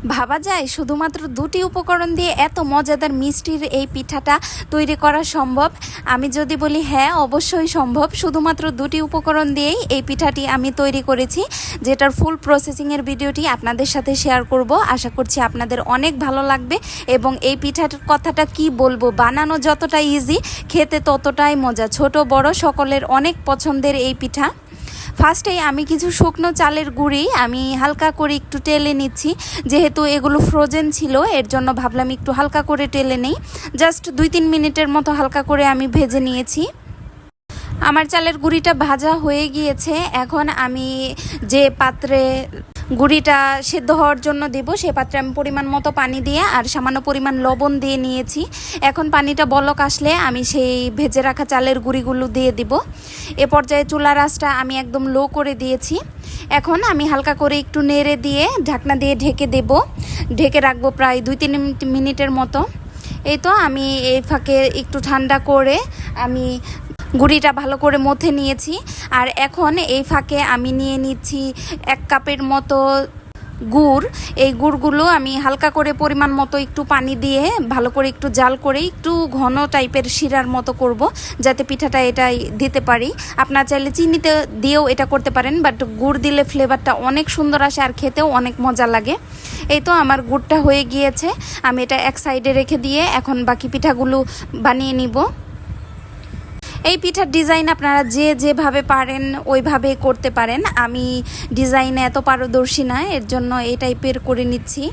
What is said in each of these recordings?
ভাবা যায় শুধুমাত্র দুটি উপকরণ দিয়ে এত মজাদার মিষ্টির এই পিঠাটা তৈরি করা সম্ভব? আমি যদি বলি হ্যাঁ, অবশ্যই সম্ভব। শুধুমাত্র দুটি উপকরণ দিয়েই এই পিঠাটি আমি তৈরি করেছি, যেটার ফুল প্রসেসিংয়ের ভিডিওটি আপনাদের সাথে শেয়ার করব। আশা করছি আপনাদের অনেক ভালো লাগবে। এবং এই পিঠার কথাটা কি বলবো, বানানো যতটা ইজি, খেতে ততটাই মজা। ছোট বড় সকলের অনেক পছন্দের এই পিঠা। ফার্স্টেই আমি কিছু শুকনো চালের গুঁড়ি আমি হালকা করে একটু টেলে নিচ্ছি। যেহেতু এগুলো ফ্রোজেন ছিল, এর জন্য ভাবলাম একটু হালকা করে টেলে নেই। জাস্ট 2-3 মিনিটের মতো হালকা করে আমি ভেজে নিয়েছি। আমার চালের গুঁড়িটা ভাজা হয়ে গিয়েছে। এখন আমি যে পাত্রে গুঁড়িটা সেদ্ধ হওয়ার জন্য দেব, সে পাত্রে আমি পরিমাণ মতো পানি দিয়ে আর সামান্য পরিমাণ লবণ দিয়ে নিয়েছি। এখন পানিটা বলক আসলে আমি সেই ভেজে রাখা চালের গুঁড়িগুলো দিয়ে দিব। এ পর্যায়ে চুলার আঁচটা আমি একদম লো করে দিয়েছি। এখন আমি হালকা করে একটু নেড়ে দিয়ে ঢাকনা দিয়ে ঢেকে দেব। ঢেকে রাখবো প্রায় 2-3 মিনিটের মতো। এই তো আমি এই ফাঁকে একটু ঠান্ডা করে আমি গুঁড়িটা ভালো করে মথে নিয়েছি। আর এখন এই ফাঁকে আমি নিয়ে নিচ্ছি 1 কাপের মতো গুড়। এই গুড়গুলো আমি হালকা করে পরিমাণ মতো একটু পানি দিয়ে ভালো করে একটু জাল করে একটু ঘন টাইপের শিরার মতো করব, যাতে পিঠাটা এটাই দিতে পারি। আপনারা চাইলে চিনিতে দিয়েও এটা করতে পারেন, বাট গুড় দিলে ফ্লেভারটা অনেক সুন্দর আসে আর খেতেও অনেক মজা লাগে। এই তো আমার গুড়টা হয়ে গিয়েছে। আমি এটা এক সাইডে রেখে দিয়ে এখন বাকি পিঠাগুলো বানিয়ে নিব। এই পিঠার ডিজাইন আপনারা যে যেভাবে পারেন ওইভাবে করতে পারেন। আমি ডিজাইনে এত পারদর্শী না, এর জন্য এই টাইপের করে নিচ্ছি।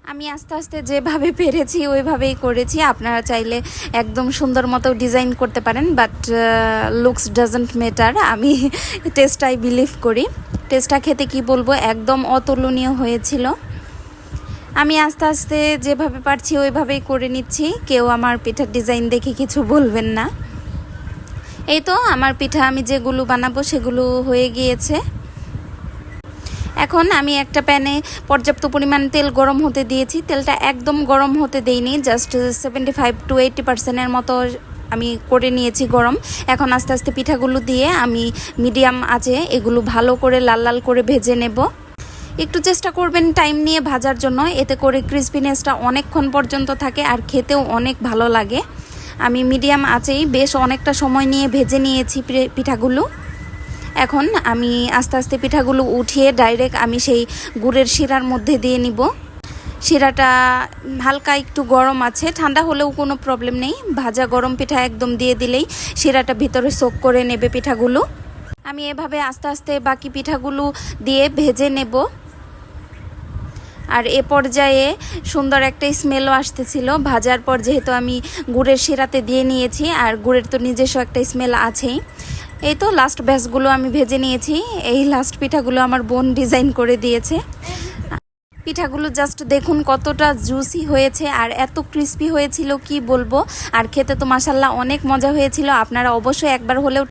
আমি আস্তে আস্তে যেভাবে পেরেছি ওইভাবেই করেছি। আপনারা চাইলে একদম সুন্দর মতো ডিজাইন করতে পারেন, বাট লুকস ডাজন্ট ম্যাটার। আমি টেস্টটাই বিলিভ করি। টেস্টটা খেতে কি বলবো, একদম অতুলনীয় হয়েছিল। আমি আস্তে আস্তে যেভাবে পারছি ওইভাবেই করে নিচ্ছি। কেউ আমার পিঠার ডিজাইন দেখে কিছু বলবেন না। এই তো আমার পিঠা আমি যেগুলো বানাবো সেগুলো হয়ে গিয়েছে। এখন আমি একটা প্যানে পর্যাপ্ত পরিমাণ তেল গরম হতে দিয়েছি। তেলটা একদম গরম হতে দেইনি, জাস্ট 75-80% মতো আমি করে নিয়েছি গরম। এখন আস্তে আস্তে পিঠাগুলো দিয়ে আমি মিডিয়াম আঁচে এগুলো ভালো করে লাল লাল করে ভেজে নেব। একটু চেষ্টা করবেন টাইম নিয়ে ভাজার জন্য, এতে করে ক্রিসপিনেসটা অনেকক্ষণ পর্যন্ত থাকে আর খেতেও অনেক ভালো লাগে। আমি মিডিয়াম আঁচেই বেশ অনেকটা সময় নিয়ে ভেজে নিয়েছি পিঠাগুলো। এখন আমি আস্তে আস্তে পিঠাগুলো উঠিয়ে ডাইরেক্ট আমি সেই গুড়ের শিরার মধ্যে দিয়ে নিব। শিরাটা হালকা একটু গরম আছে, ঠান্ডা হলেও কোনো প্রবলেম নেই। ভাজা গরম পিঠা একদম দিয়ে দিলেই শিরাটা ভিতরে সোক করে নেবে পিঠাগুলো। আমি এভাবে আস্তে আস্তে বাকি পিঠাগুলো দিয়ে ভেজে নেব। আর এ পর্যায়ে সুন্দর একটা স্মেলও আসতেছিল ভাজার পর, যেহেতু আমি গুড়ের শিরাতে দিয়ে নিয়েছি আর গুড়ের তো নিজস্ব একটা স্মেল আছেই। এই তো লাস্ট ব্যাচগুলো আমি ভেজে নিয়েছি। এই লাস্ট পিঠাগুলো আমার বোন ডিজাইন করে দিয়েছে। পিঠাগুলো জাস্ট দেখুন কতটা জুসি হয়েছে আর এত ক্রিস্পি হয়েছিল কি বলবো। আর খেতে তো মাশাল্লাহ অনেক মজা হয়েছিল। আপনারা অবশ্যই একবার হলেও